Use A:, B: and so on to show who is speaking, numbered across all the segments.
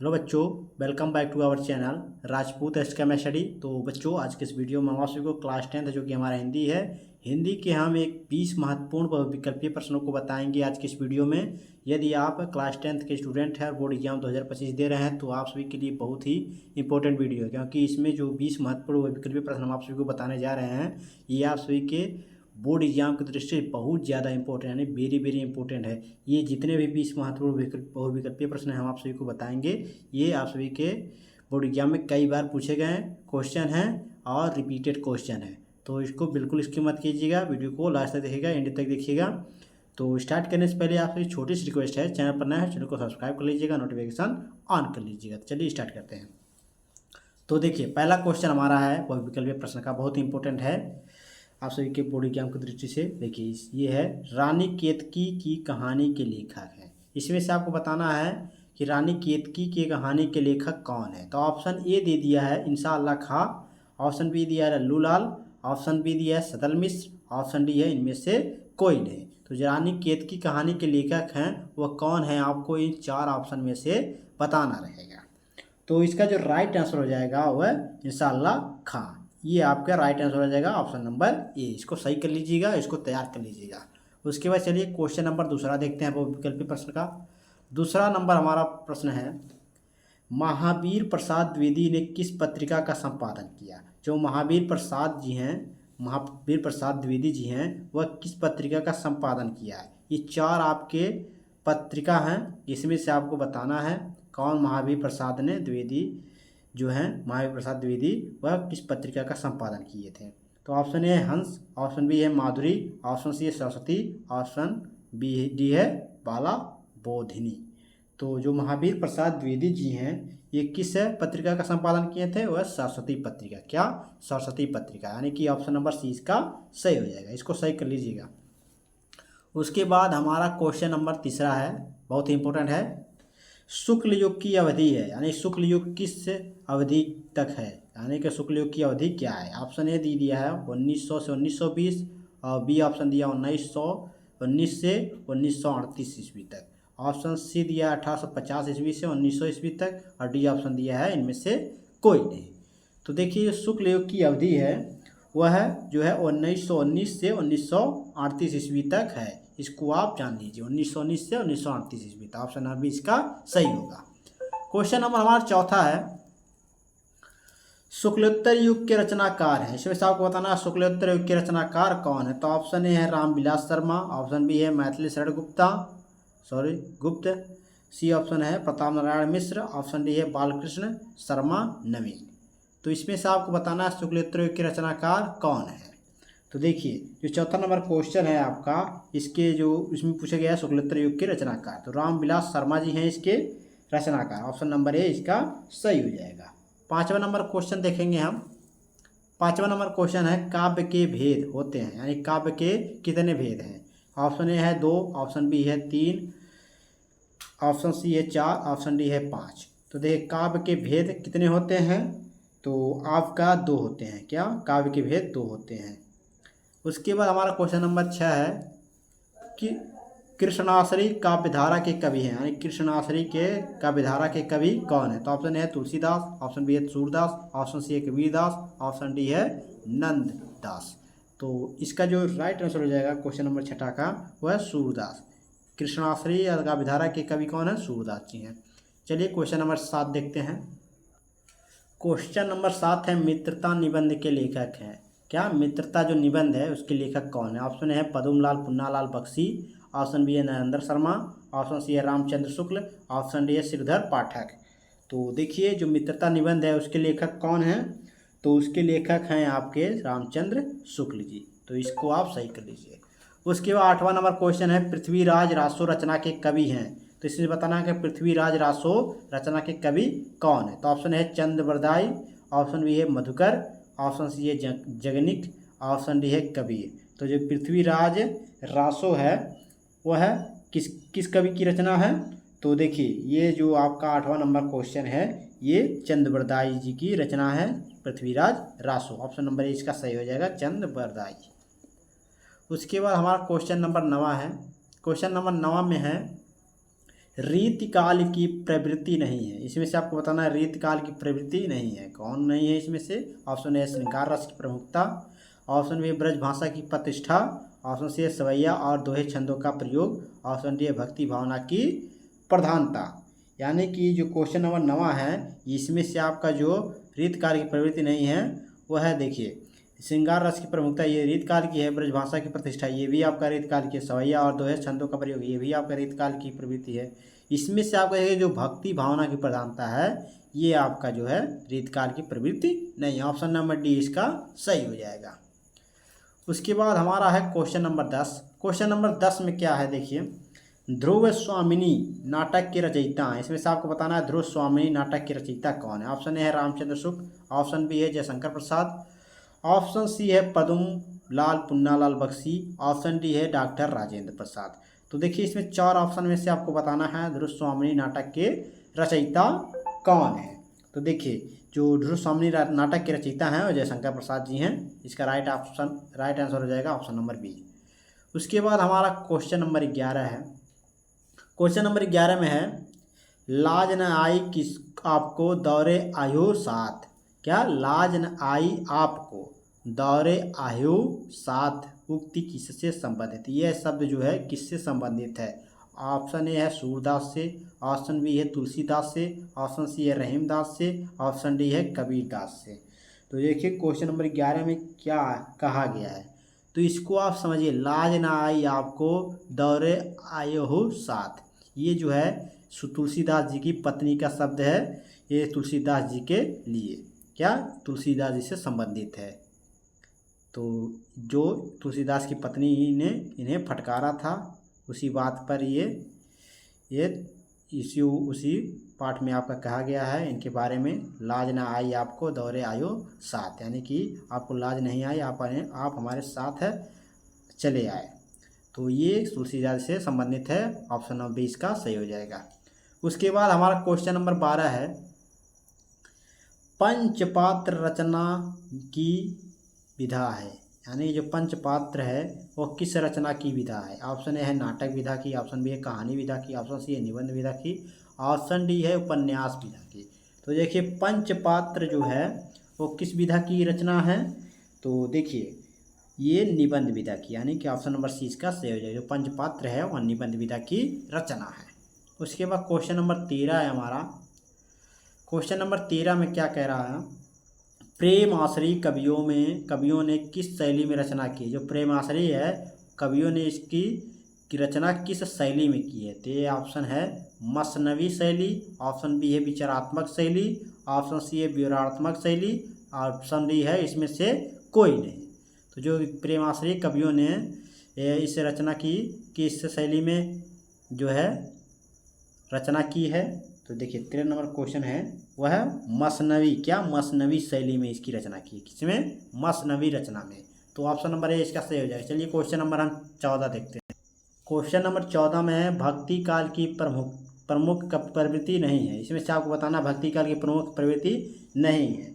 A: Hello बच्चों, welcome back to our channel Rajput एस्केम study. तो बच्चों, आज के इस वीडियो में हम आप सभी को क्लास 10th जो कि हमारा हिंदी है, हिंदी के हम एक 20 महत्वपूर्ण बहुविकल्पीय प्रश्नों को बताएंगे आज के इस वीडियो में। यदि आप क्लास 10th के स्टूडेंट हैं और बोर्ड एग्जाम 2025 दे रहे हैं तो आप सभी के लिए बहुत ही इंपॉर्टेंट वीडियो है, क्योंकि इसमें जो 20 महत्वपूर्ण बहुविकल्पीय प्रश्न हम आप सभी को बताने जा रहे हैं ये आप सभी के बोर्ड एग्जाम की दृष्टि से बहुत ज़्यादा इंपॉर्टेंट यानी वेरी वेरी इंपॉर्टेंट है। ये जितने भी 20 महत्वपूर्ण बहुविकल्पीय प्रश्न हैं हम आप सभी को बताएंगे। ये आप सभी के बोर्ड एग्जाम में कई बार पूछे गए क्वेश्चन हैं और रिपीटेड क्वेश्चन है, तो इसको बिल्कुल इसकी मत कीजिएगा। वीडियो को लास्ट तक देखिएगा, एंड तक देखिएगा। तो स्टार्ट करने से पहले आपसे छोटी सी रिक्वेस्ट है, चैनल पर नया है चैनल को सब्सक्राइब कर लीजिएगा, नोटिफिकेशन ऑन कर लीजिएगा। चलिए स्टार्ट करते हैं। तो देखिए, पहला क्वेश्चन हमारा है बहुविकल्पीय प्रश्न का, बहुत इंपॉर्टेंट है आप सभी के बोर्ड एग्जाम की दृष्टि से। देखिए, ये है रानी केतकी की कहानी के लेखक हैं। इसमें से आपको बताना है कि रानी केतकी की कहानी के लेखक कौन है। तो ऑप्शन ए दे दिया है इंशाअल्लाह खां, ऑप्शन बी दिया है लल्लू लाल, ऑप्शन बी दिया है सदल मिश्र, ऑप्शन डी है इनमें से कोई नहीं। तो जो रानी केतकी कहानी के लेखक हैं वह कौन है, आपको इन चार ऑप्शन में से बताना रहेगा। तो इसका जो राइट आंसर हो जाएगा वह इंशाअल्लाह खां। ये आपका राइट आंसर हो जाएगा ऑप्शन नंबर ए। इसको सही कर लीजिएगा, इसको तैयार कर लीजिएगा। उसके बाद चलिए क्वेश्चन नंबर दूसरा देखते हैं बहुविकल्पीय प्रश्न का। दूसरा नंबर हमारा प्रश्न है, महावीर प्रसाद द्विवेदी ने किस पत्रिका का संपादन किया। जो महावीर प्रसाद जी हैं, महावीर प्रसाद द्विवेदी जी हैं, वह किस पत्रिका का संपादन किया है। ये चार आपके पत्रिका हैं, इसमें से आपको बताना है कौन महावीर प्रसाद ने द्विवेदी जो हैं महावीर प्रसाद द्विवेदी वह किस पत्रिका का संपादन किए थे। तो ऑप्शन ए है हंस, ऑप्शन बी है माधुरी, ऑप्शन सी है सरस्वती, ऑप्शन बी डी है बाला बोधिनी। तो जो महावीर प्रसाद द्विवेदी जी हैं ये किस पत्रिका का संपादन किए थे, वह सरस्वती पत्रिका। क्या? सरस्वती पत्रिका, यानी कि ऑप्शन नंबर सी इसका सही हो जाएगा। इसको सही कर लीजिएगा। उसके बाद हमारा क्वेश्चन नंबर तीसरा है, बहुत ही इंपॉर्टेंट है। शुक्ल युग की अवधि है, यानी शुक्ल युग किस अवधि तक है, यानी कि शुक्ल युग की अवधि क्या है। ऑप्शन ए दी दिया है 1900 से 1920, और बी ऑप्शन दिया 1919 से 1938 ईस्वी तक, ऑप्शन सी दिया 1850 ईस्वी से 1900 ईस्वी तक, और डी ऑप्शन दिया है इनमें से कोई नहीं। तो देखिए, शुक्ल युग की अवधि है वह जो है 1919 से 1938 ईस्वी तक है। इसको आप जान लीजिए, 1919 से 1938 ईस्वी तक। ऑप्शन नंबर बी इसका सही होगा। क्वेश्चन नंबर हमारा चौथा है, शुक्लोत्तर युग के रचनाकार हैं। इसमें से आपको बताना है शुक्लोत्तर युग के रचनाकार कौन है। तो ऑप्शन ए है रामविलास शर्मा, ऑप्शन बी है मैथिली शरण गुप्त, सी ऑप्शन है प्रताप नारायण मिश्र, ऑप्शन डी है बालकृष्ण शर्मा नवीन। तो इसमें से आपको बताना है शुक्लोत्तर युग के रचनाकार कौन है। तो देखिए, जो चौथा नंबर क्वेश्चन है आपका, इसके जो इसमें पूछा गया है शुक्लोत्तर युग के रचनाकार, तो रामविलास शर्मा जी हैं इसके रचनाकार। ऑप्शन नंबर ए इसका सही हो जाएगा। पाँचवा नंबर क्वेश्चन देखेंगे हम। पाँचवा नंबर क्वेश्चन है, काव्य के भेद होते हैं, यानी काव्य के कितने भेद हैं। ऑप्शन ए है 2, ऑप्शन बी है 3, ऑप्शन सी है 4, ऑप्शन डी है 5। तो देखिए, काव्य के भेद कितने होते हैं, तो आपका 2 होते हैं। क्या? काव्य के भेद 2 होते हैं। उसके बाद हमारा क्वेश्चन नंबर 6 है कि कृष्णाश्री काव्यधारा के कवि हैं, यानी कृष्णाश्री के काव्यधारा के कवि कौन है। तो ऑप्शन ए है तुलसीदास, ऑप्शन बी है सूरदास, ऑप्शन सी है कबीरदास, ऑप्शन डी है नंददास। तो इसका जो राइट आंसर हो जाएगा क्वेश्चन नंबर 6 का, वह सूरदास। कृष्णाश्री काव्यधारा के कवि कौन है? सूरदास जी हैं। चलिए क्वेश्चन नंबर 7 देखते हैं। क्वेश्चन नंबर 7 है, मित्रता निबंध के लेखक हैं। क्या? मित्रता जो निबंध है उसके लेखक कौन है। ऑप्शन है पदुमलाल पुन्नालाल बख्शी, ऑप्शन बी है नरेंद्र शर्मा, ऑप्शन सी है रामचंद्र शुक्ल, ऑप्शन डी है श्रीधर पाठक। तो देखिए, जो मित्रता निबंध है उसके लेखक कौन हैं, तो उसके लेखक हैं आपके रामचंद्र शुक्ल जी। तो इसको आप सही कर लीजिए। उसके बाद 8वां नंबर क्वेश्चन है, पृथ्वीराज रासो रचना के कवि हैं। तो इसमें बताना है कि पृथ्वीराज रासो रचना के कवि कौन है। तो ऑप्शन है चंद बरदाई, ऑप्शन बी है मधुकर, ऑप्शन सी है जगनिक, ऑप्शन डी है कबीर। तो जो पृथ्वीराज रासो है वह किस कवि की रचना है। तो देखिए, ये जो आपका 8वां नंबर क्वेश्चन है ये चंद बरदाई जी की रचना है, Prithviraj Raso. Option number A इसका सही हो जाएगा, चंद बरदाई। उसके बाद हमारा क्वेश्चन नंबर 9 है। क्वेश्चन नंबर 9 में है, रीतिकाल की प्रवृत्ति नहीं है। इसमें से आपको बताना है रीतिकाल की प्रवृत्ति नहीं है। कौन नहीं है इसमें से? ऑप्शन ए श्रृंगार रस की प्रमुखता, ऑप्शन बी ब्रज भाषा की प्रतिष्ठा, ऑप्शन सी सवैया और दोहे छंदों का प्रयोग, ऑप्शन डी भक्ति भावना की प्रधानता। यानी कि जो क्वेश्चन नंबर 9 है इसमें से आपका जो रीतकाल की प्रवृत्ति नहीं है वो है, देखिए श्रृंगार रस की प्रमुखता ये रीतकाल की है, ब्रज भाषा की प्रतिष्ठा ये भी आपका रीतकाल की है, सवैया और दोहे छंदों का प्रयोग ये भी आपका रीतकाल की प्रवृत्ति है। इसमें से आपका ये जो भक्ति भावना की प्रधानता है ये आपका जो है रीतकाल की प्रवृत्ति नहीं है। ऑप्शन नंबर डी इसका सही हो जाएगा। उसके बाद हमारा है क्वेश्चन नंबर 10। क्वेश्चन नंबर 10 में क्या है, देखिए ध्रुव स्वामिनी नाटक के रचयिता हैं। इसमें से आपको बताना है ध्रुव स्वामिनी नाटक के रचयिता कौन है। ऑप्शन ए है रामचंद्र शुक्ल, ऑप्शन बी है जयशंकर प्रसाद, ऑप्शन सी है पदम लाल पुन्नालाल बख्शी, ऑप्शन डी है डॉक्टर राजेंद्र प्रसाद। तो देखिए इसमें 4 ऑप्शन में से आपको बताना है ध्रुव स्वामिनी नाटक के रचयिता कौन है। तो देखिए जो ध्रुव स्वामिनी नाटक के रचयिता हैं वो जयशंकर प्रसाद जी हैं। इसका राइट आंसर हो जाएगा ऑप्शन नंबर बी। उसके बाद हमारा क्वेश्चन नंबर 11 है। क्वेश्चन नंबर 11 में है लाज न आई किस आपको दौरे आयु साथ। क्या? लाज न आई आपको दौरे आयु साथ उक्ति किससे संबंधित? यह शब्द जो है किससे संबंधित है? ऑप्शन ए है सूरदास से, ऑप्शन बी है तुलसीदास से, ऑप्शन सी है रहीमदास से, ऑप्शन डी है कबीरदास से। तो देखिए क्वेश्चन नंबर 11 में क्या कहा गया है, तो इसको आप समझिए लाज ना आई आपको दौरे आयो हो साथ। ये जो है तुलसीदास जी की पत्नी का शब्द है, ये तुलसीदास जी के लिए क्या तुलसीदास जी से संबंधित है। तो जो तुलसीदास की पत्नी ने इन्हें फटकारा था उसी बात पर ये उसी पाठ में आपका कहा गया है इनके बारे में। लाज ना आई आपको दौरे आयो साथ, यानी कि आपको लाज नहीं आई, आप हमारे साथ है चले आए। तो ये तुलसीदास से संबंधित है। ऑप्शन नंबर 20 का सही हो जाएगा। उसके बाद हमारा क्वेश्चन नंबर 12 है पंचपात्र रचना की विधा है। यानी जो पंचपात्र है वो किस रचना की विधा है? ऑप्शन ए है नाटक विधा की, ऑप्शन बी है कहानी विधा की, ऑप्शन सी है निबंध विधा की, ऑप्शन डी है उपन्यास विधा की। तो देखिए पंचपात्र जो है वो किस विधा की रचना है? तो देखिए ये निबंध विधा की, यानी कि ऑप्शन नंबर सी इसका सही हो जाएगा। जो पंचपात्र है वह निबंध विधा की रचना है। उसके बाद क्वेश्चन नंबर 13 है हमारा। क्वेश्चन नंबर 13 में क्या कह रहा है, प्रेम आश्रयी कवियों ने किस शैली में रचना की? जो प्रेम आश्रयी है कवियों ने इसकी रचना किस शैली में की है? तो ये ऑप्शन है मसनवी शैली, ऑप्शन बी है विचारात्मक शैली, ऑप्शन सी है विवरणात्मक शैली, ऑप्शन डी है इसमें से कोई नहीं। तो जो प्रेम आश्रयी कवियों ने इस रचना की किस शैली में जो है रचना की है? तो देखिए 13 नंबर क्वेश्चन है वह है मसनवी, क्या मसनवी शैली में इसकी रचना की। किसमें? मसनवी रचना में। तो ऑप्शन नंबर ए इसका सही हो जाएगा। चलिए क्वेश्चन नंबर हम 14 देखते हैं। क्वेश्चन नंबर 14 में है भक्ति काल की प्रमुख प्रवृत्ति नहीं है। इसमें से आपको बताना भक्ति काल की प्रमुख प्रवृत्ति नहीं है।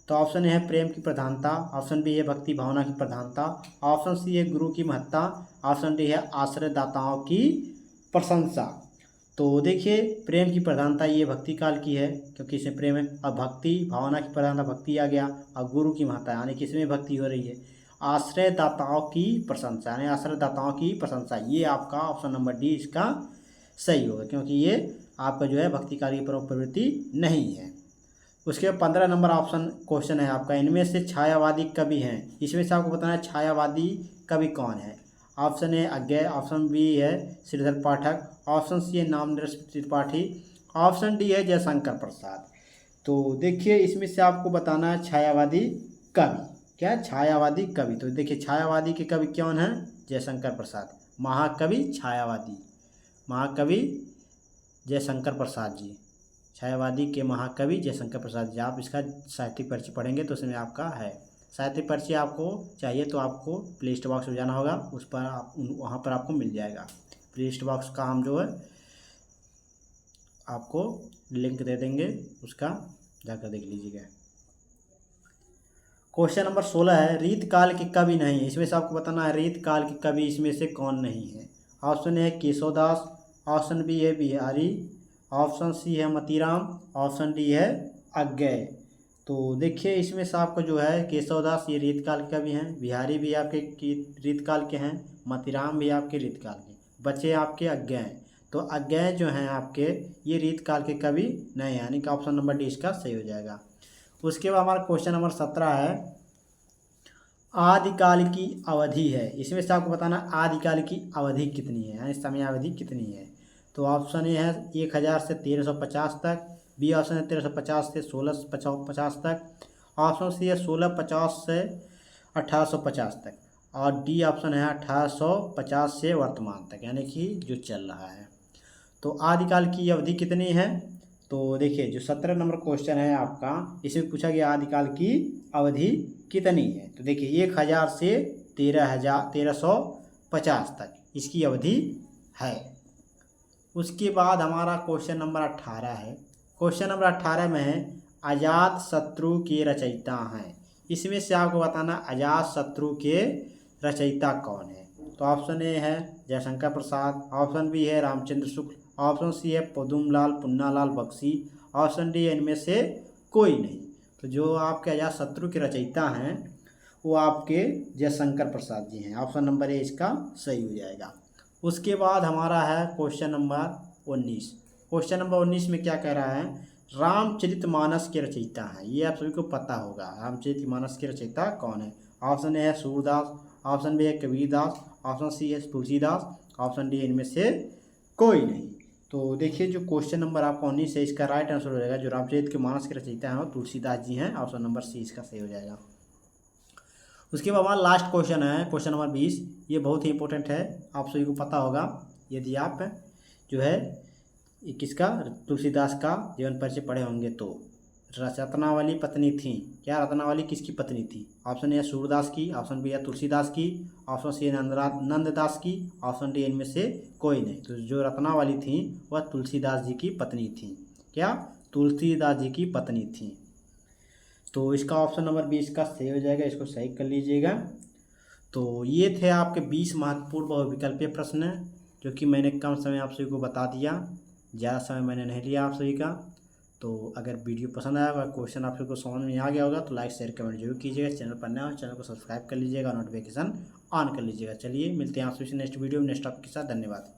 A: तो ऑप्शन ए है प्रेम की प्रधानता, ऑप्शन बी है भक्ति भावना की प्रधानता, ऑप्शन सी है गुरु की महत्ता, ऑप्शन डी है आश्रयदाताओं की प्रशंसा। तो देखिए प्रेम की प्रधानता ये भक्ति काल की है क्योंकि इसमें प्रेम है, और भक्ति भावना की प्रधानता भक्ति आ गया, और गुरु की महत्ता यानी कि इसमें भक्ति हो रही है। आश्रयदाताओं की प्रशंसा यानी आश्रयदाताओं की प्रशंसा, ये आपका ऑप्शन नंबर डी इसका सही होगा क्योंकि ये आपका जो है भक्ति काल की प्रमुख प्रवृत्ति नहीं है। उसके 15 नंबर ऑप्शन क्वेश्चन है आपका, इनमें से छायावादी कवि हैं। इसमें से आपको बताना है छायावादी कवि कौन है। Option A Agyeya, option B है श्रीधर पाठक, ऑप्शन सी है नामनरेश त्रिपाठी, ऑप्शन डी है जयशंकर प्रसाद। तो देखिए इसमें से आपको बताना है छायावादी कवि, क्या छायावादी कवि। तो देखिए छायावादी के कवि कौन हैं? जयशंकर प्रसाद, महाकवि छायावादी, महाकवि जयशंकर प्रसाद जी, छायावादी के महाकवि जयशंकर प्रसाद जी। आप इसका साहित्यिक परिचय पढ़ेंगे तो उसमें आपका है। साहित्यिक परिचय आपको चाहिए तो आपको प्ले लिस्ट बॉक्स में जाना होगा, उस पर आप वहाँ पर आपको मिल जाएगा। प्ले लिस्ट बॉक्स का हम जो है आपको लिंक दे देंगे, उसका जाकर देख लीजिएगा। क्वेश्चन नंबर 16 है रीतकाल के कवि नहीं है। इसमें से आपको बताना है रीतकाल के कवि इसमें से कौन नहीं है। Option A Keshavdas, option B है बिहारी, ऑप्शन सी है मतीराम, ऑप्शन डी है अज्ञेय। तो देखिए इसमें से आपको जो है केशवदास ये रीतकाल के कवि हैं, बिहारी भी आपके रीतकाल के हैं, मतीराम भी आपके रीतकाल के, बचे आपके अज्ञेय। तो अज्ञेय जो हैं आपके ये रीतकाल के कवि नहीं, यानी कि ऑप्शन नंबर डी इसका सही हो जाएगा। उसके बाद हमारा क्वेश्चन नंबर 17 है, आदिकाल की अवधि है, इसमें से आपको बताना आदिकाल की अवधि कितनी है, यानी समयावधि कितनी है। तो ऑप्शन ए है 1000 से 1350 तक, बी ऑप्शन है 1350 से 1650 तक, ऑप्शन सी है 1650 से 1850 तक, और डी ऑप्शन है 1850 से वर्तमान तक, यानी कि जो चल रहा है। तो आदिकाल की अवधि कितनी है, तो देखिए जो 17 नंबर क्वेश्चन है आपका, इसमें पूछा गया आदिकाल की अवधि कितनी है। तो देखिए 1000 से 1350 तक इसकी अवधि है। उसके बाद हमारा क्वेश्चन नंबर 18 है। क्वेश्चन नंबर 18 में है अजात शत्रु के रचयिता हैं, इसमें से आपको बताना अजात शत्रु के रचयिता कौन है। तो ऑप्शन ए है जयशंकर प्रसाद, ऑप्शन बी है रामचंद्र शुक्ल, ऑप्शन सी है पदुमलाल पुन्नालाल बख्शी, ऑप्शन डी है इनमें से कोई नहीं। तो जो आपके अजातशत्रु के रचयिता हैं वो आपके जयशंकर प्रसाद जी हैं, ऑप्शन नंबर ए इसका सही हो जाएगा। उसके बाद हमारा है क्वेश्चन नंबर 19। क्वेश्चन नंबर 19 में क्या कह रहा है, रामचरितमानस के रचयिता हैं, ये आप सभी को पता होगा रामचरितमानस के रचयिता कौन है। ऑप्शन ए है सूरदास, ऑप्शन बी है कबीरदास, ऑप्शन सी है तुलसीदास, ऑप्शन डी इनमें से कोई नहीं। तो देखिए जो क्वेश्चन नंबर आपका 19 है इसका राइट आंसर हो जाएगा, जो रामचरितमानस के रचयिता हैं वो तुलसीदास जी हैं, ऑप्शन नंबर सी इसका सही हो जाएगा। उसके बाद हमारा लास्ट क्वेश्चन है क्वेश्चन नंबर 20, ये बहुत ही इंपॉर्टेंट है, आप सभी को पता होगा यदि आप जो है किसका तुलसीदास का जीवन परिचय पढ़े होंगे तो। रत्नावली पत्नी थी, क्या रत्नावली किसकी पत्नी थी। ऑप्शन ए सूरदास की, ऑप्शन बी है तुलसीदास की, ऑप्शन सी है नंददास की, ऑप्शन डी इनमें से कोई नहीं। तो जो रत्नावली थी वह तुलसीदास जी की पत्नी थी, क्या तुलसीदास जी की पत्नी थी। तो इसका ऑप्शन नंबर 20 का सही हो जाएगा, इसको सही कर लीजिएगा। तो ये थे आपके 20 महत्वपूर्ण बहुविकल्पीय प्रश्न जो कि मैंने कम समय आप सभी को बता दिया, ज़्यादा समय मैंने नहीं लिया आप सभी का। तो अगर वीडियो पसंद आया होगा, क्वेश्चन आप सभी को समझ में आ गया होगा तो लाइक शेयर कमेंट जरूर कीजिएगा। चैनल पर नया हो चैनल को सब्सक्राइब कर लीजिएगा, नोटिफिकेशन ऑन कर लीजिएगा। चलिए मिलते हैं आप सभी से नेक्स्ट वीडियो में नेक्स्ट टॉपिक के साथ। धन्यवाद।